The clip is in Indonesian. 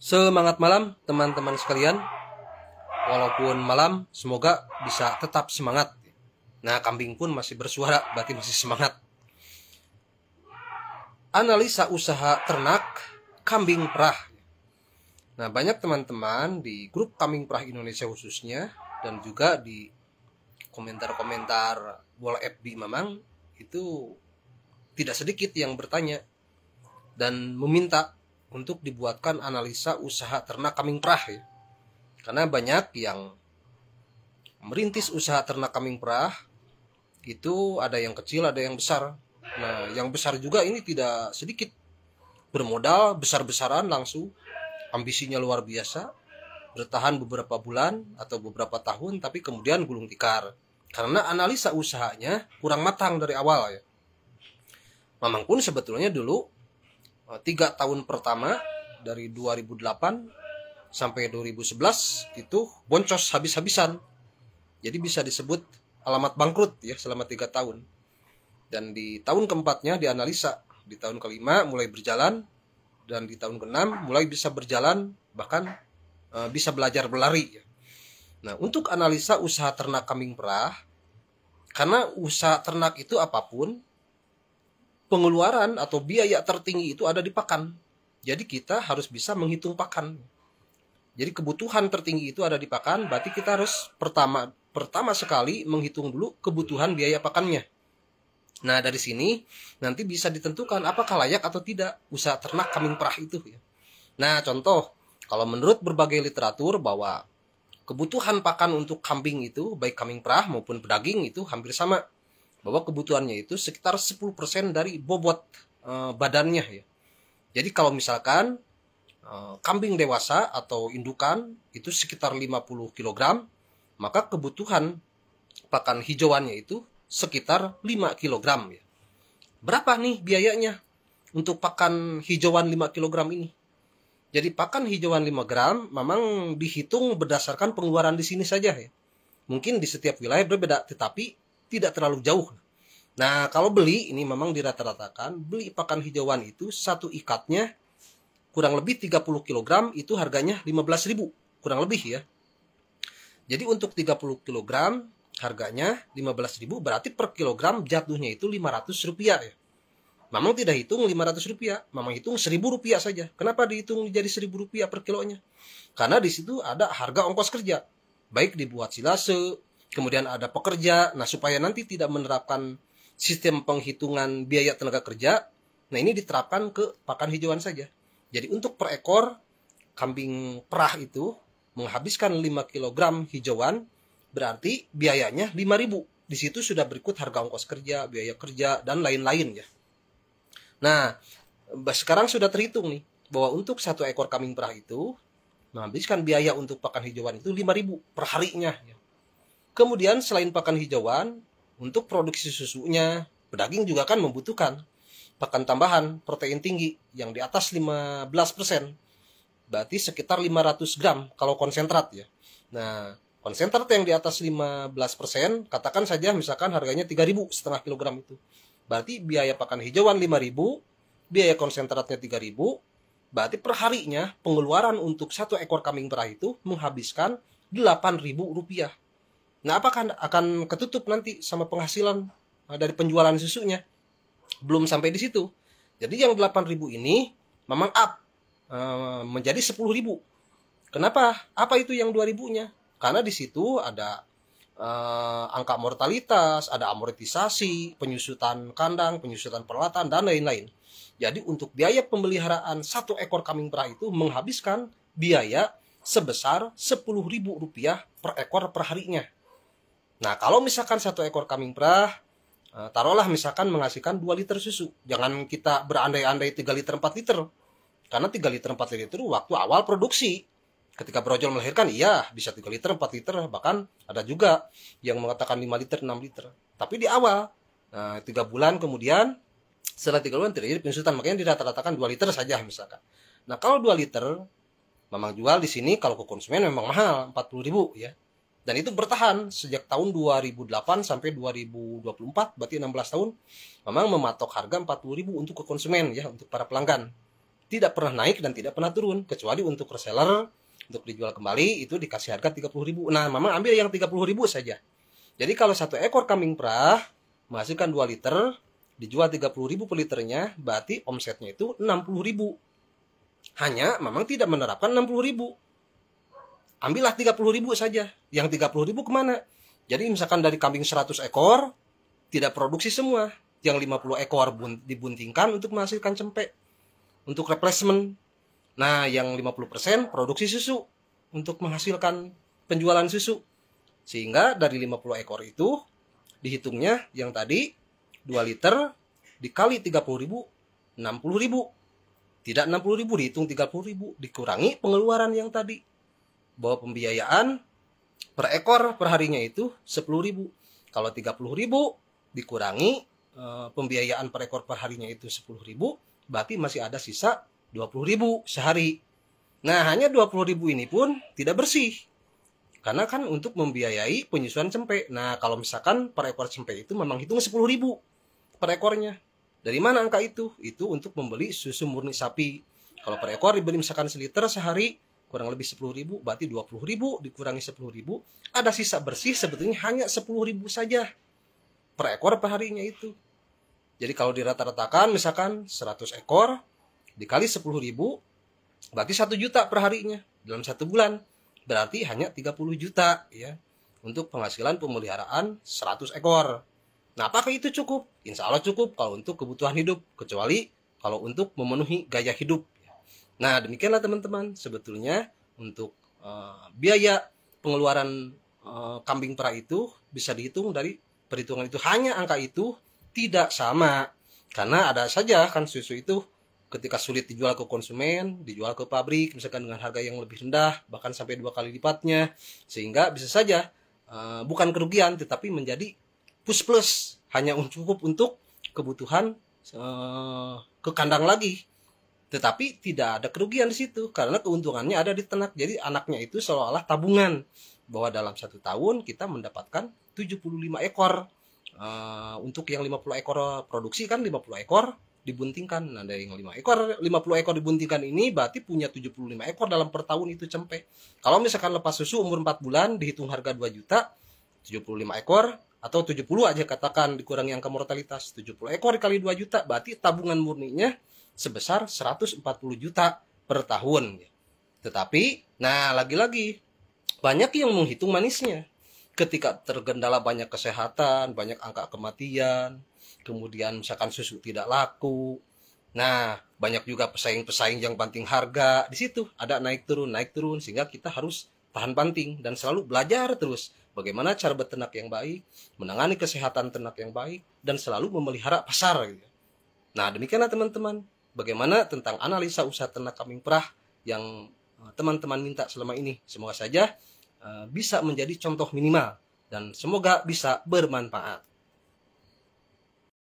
Semangat malam teman-teman sekalian. Walaupun malam, semoga bisa tetap semangat. Nah, kambing pun masih bersuara, berarti masih semangat. Analisa usaha ternak kambing perah. Nah, banyak teman-teman di grup Kambing Perah Indonesia khususnya, dan juga di komentar-komentar bola FB Mamang, itu tidak sedikit yang bertanya dan meminta untuk dibuatkan analisa usaha ternak kambing perah ya. Karena banyak yang merintis usaha ternak kambing perah, itu ada yang kecil, ada yang besar. Nah, yang besar juga ini tidak sedikit. Bermodal besar-besaran langsung, ambisinya luar biasa, bertahan beberapa bulan atau beberapa tahun, tapi kemudian gulung tikar. Karena analisa usahanya kurang matang dari awal ya. Mamang pun sebetulnya dulu 3 tahun pertama dari 2008 sampai 2011 itu boncos habis-habisan. Jadi bisa disebut alamat bangkrut ya selama 3 tahun. Dan di tahun keempatnya dianalisa, di tahun kelima mulai berjalan, dan di tahun keenam mulai bisa berjalan, bahkan bisa belajar berlari ya. Nah, untuk analisa usaha ternak kambing perah, karena usaha ternak itu apapun, pengeluaran atau biaya tertinggi itu ada di pakan. Jadi kita harus bisa menghitung pakan. Jadi kebutuhan tertinggi itu ada di pakan, berarti kita harus pertama sekali menghitung dulu kebutuhan biaya pakannya. Nah, dari sini nanti bisa ditentukan apakah layak atau tidak usaha ternak kambing perah itu ya. Nah, contoh, kalau menurut berbagai literatur bahwa kebutuhan pakan untuk kambing itu, baik kambing perah maupun pedaging itu hampir sama. Bahwa kebutuhannya itu sekitar 10% dari bobot badannya ya. Jadi kalau misalkan kambing dewasa atau indukan itu sekitar 50 kg, maka kebutuhan pakan hijauannya itu sekitar 5 kg ya. Berapa nih biayanya untuk pakan hijauan 5 kg ini? Jadi pakan hijauan 5 gram memang dihitung berdasarkan pengeluaran di sini saja ya. Mungkin di setiap wilayah berbeda, tetapi tidak terlalu jauh. Nah, kalau beli ini memang dirata-ratakan, beli pakan hijauan itu satu ikatnya kurang lebih 30 kg itu harganya 15.000, kurang lebih ya. Jadi untuk 30 kg harganya 15.000, berarti per kilogram jatuhnya itu 500 rupiah ya. Memang tidak hitung 500 rupiah, memang hitung 1.000 rupiah saja. Kenapa dihitung jadi 1.000 rupiah per kilonya? Karena di situ ada harga ongkos kerja, baik dibuat silase, kemudian ada pekerja. Nah, supaya nanti tidak menerapkan sistem penghitungan biaya tenaga kerja, nah ini diterapkan ke pakan hijauan saja. Jadi untuk per ekor kambing perah itu menghabiskan 5 kg hijauan, berarti biayanya 5.000. Di situ sudah berikut harga ongkos kerja, biaya kerja, dan lain-lain ya. Nah, sekarang sudah terhitung nih, bahwa untuk satu ekor kambing perah itu menghabiskan biaya untuk pakan hijauan itu 5.000 per harinya ya. Kemudian selain pakan hijauan, untuk produksi susunya, pedaging juga kan membutuhkan pakan tambahan protein tinggi yang di atas 15%. Berarti sekitar 500 gram kalau konsentrat ya. Nah, konsentrat yang di atas 15%, katakan saja misalkan harganya 3.000 setengah kilogram itu. Berarti biaya pakan hijauan 5.000, biaya konsentratnya 3.000, berarti per harinya pengeluaran untuk satu ekor kambing perah itu menghabiskan 8.000 rupiah. Nah, apakah akan ketutup nanti sama penghasilan dari penjualan susunya? Belum sampai di situ. Jadi yang 8.000 ini memang up menjadi 10.000. Kenapa? Apa itu yang 2.000-nya? Karena di situ ada angka mortalitas, ada amortisasi, penyusutan kandang, penyusutan peralatan, dan lain-lain. Jadi untuk biaya pemeliharaan satu ekor kambing perah itu menghabiskan biaya sebesar 10.000 rupiah per ekor per harinya. Nah, kalau misalkan satu ekor kambing perah, taruhlah misalkan menghasilkan 2 liter susu. Jangan kita berandai-andai 3 liter 4 liter. Karena 3 liter 4 liter itu waktu awal produksi. Ketika brojol melahirkan, iya bisa 3 liter 4 liter. Bahkan ada juga yang mengatakan 5 liter 6 liter. Tapi di awal, 3 bulan kemudian, setelah 3 bulan terjadi penyusutan. Makanya dirata-ratakan 2 liter saja misalkan. Nah, kalau 2 liter, memang jual di sini kalau ke konsumen memang mahal, 40.000 ya. Dan itu bertahan sejak tahun 2008 sampai 2024, berarti 16 tahun, memang mematok harga 40.000 untuk ke konsumen ya, untuk para pelanggan. tidak pernah naik dan tidak pernah turun, kecuali untuk reseller untuk dijual kembali itu dikasih harga 30.000. Nah, Mamang ambil yang 30.000 saja. Jadi kalau satu ekor kambing perah menghasilkan 2 liter, dijual 30.000 per liternya, berarti omsetnya itu 60.000. Hanya Mamang tidak menerapkan 60.000. Ambillah 30.000 saja. Yang 30.000 kemana? Jadi misalkan dari kambing 100 ekor, tidak produksi semua. Yang 50 ekor dibuntingkan untuk menghasilkan cempe. Untuk replacement. Nah, yang 50% produksi susu untuk menghasilkan penjualan susu. Sehingga dari 50 ekor itu dihitungnya yang tadi 2 liter dikali 30.000, 60.000. Tidak 60.000, dihitung 30.000, dikurangi pengeluaran yang tadi. Bahwa pembiayaan per ekor per harinya itu 10.000. Kalau 30.000 dikurangi pembiayaan per ekor per harinya itu 10.000, berarti masih ada sisa 20.000 sehari. Nah, hanya 20.000 ini pun tidak bersih. Karena kan untuk membiayai penyusuan cempe. Nah, kalau misalkan per ekor cempe itu memang hitung 10.000 per ekornya. Dari mana angka itu? Itu untuk membeli susu murni sapi. Kalau per ekor dibeli misalkan seliter sehari, kurang lebih 10.000, berarti 20.000 dikurangi 10.000, ada sisa bersih sebetulnya hanya 10.000 saja per ekor per harinya itu. Jadi kalau dirata-ratakan misalkan 100 ekor dikali 10.000, berarti 1 juta per harinya dalam 1 bulan. Berarti hanya 30 juta ya untuk penghasilan pemeliharaan 100 ekor. Nah, apakah itu cukup? Insya Allah cukup kalau untuk kebutuhan hidup, kecuali kalau untuk memenuhi gaya hidup. Nah, demikianlah teman-teman, sebetulnya untuk biaya pengeluaran kambing perah itu bisa dihitung dari perhitungan itu. Hanya angka itu tidak sama, karena ada saja kan susu itu ketika sulit dijual ke konsumen, dijual ke pabrik misalkan dengan harga yang lebih rendah, bahkan sampai 2 kali lipatnya, sehingga bisa saja bukan kerugian tetapi menjadi plus hanya cukup untuk kebutuhan ke kandang lagi, tetapi tidak ada kerugian di situ karena keuntungannya ada di ternak. Jadi anaknya itu seolah-olah tabungan bahwa dalam 1 tahun kita mendapatkan 75 ekor. Untuk yang 50 ekor produksi kan 50 ekor dibuntingkan. Nah, dari yang 50 ekor dibuntingkan ini berarti punya 75 ekor dalam per tahun itu cempe. Kalau misalkan lepas susu umur 4 bulan dihitung harga 2 juta, 75 ekor atau 70 aja katakan dikurangi angka mortalitas, 70 ekor dikali 2 juta berarti tabungan murninya sebesar 140 juta per tahun. Tetapi, nah lagi-lagi banyak yang menghitung manisnya. Ketika tergendala banyak kesehatan, banyak angka kematian, kemudian misalkan susu tidak laku. Nah, banyak juga pesaing-pesaing yang banting harga. Di situ ada naik turun, sehingga kita harus tahan banting dan selalu belajar terus bagaimana cara beternak yang baik, menangani kesehatan ternak yang baik, dan selalu memelihara pasar. Nah, demikianlah teman-teman, bagaimana tentang analisa usaha ternak kambing perah yang teman-teman minta selama ini. Semoga saja bisa menjadi contoh minimal dan semoga bisa bermanfaat.